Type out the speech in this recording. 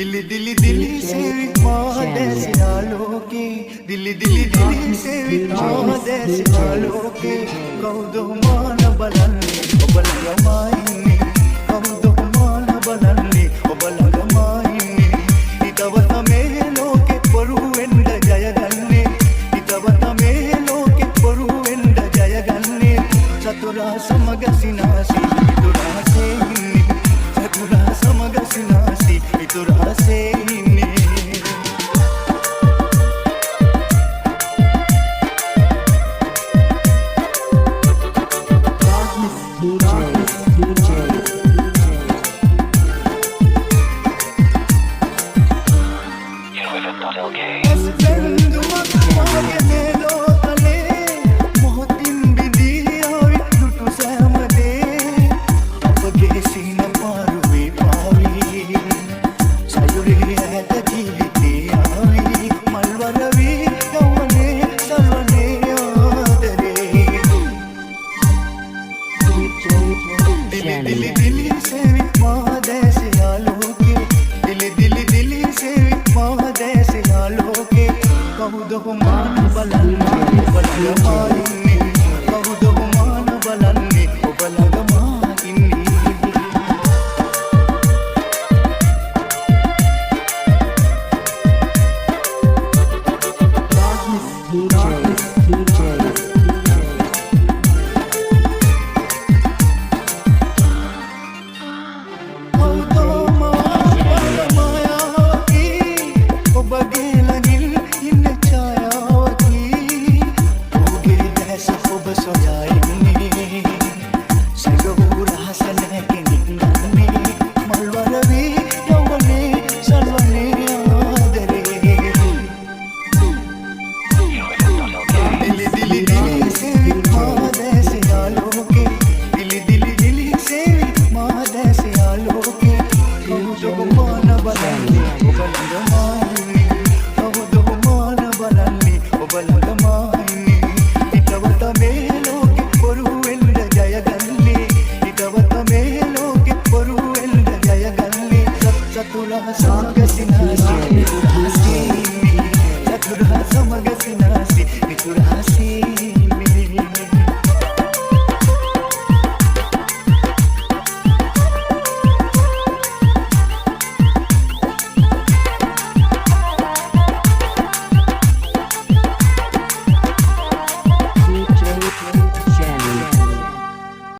दिली दिली दिली से महादेश आलोके दिली दिली दिली से महादेश आलोके कौदो मान බලන්නේ ඔබ ළඟමයි කවුදෝ මාන බලන්නේ ඔබ ළඟමයි හිතවත මේ ලෝකෙ පොරු වෙන්න ජයගන්නේ හිතවත මේ ලෝකෙ පොරු වෙන්න ජයගන්නේ සතුරා සමග සිනාසි මිතුරාසේ ඉන්නේ සතුරා සමග සිනාසි මිතුරාසේ ඉන්නේ दिली दिली से महादेश आलोके दिली दिली दिली से महादेश आलोके कौदो मान බලන්නේ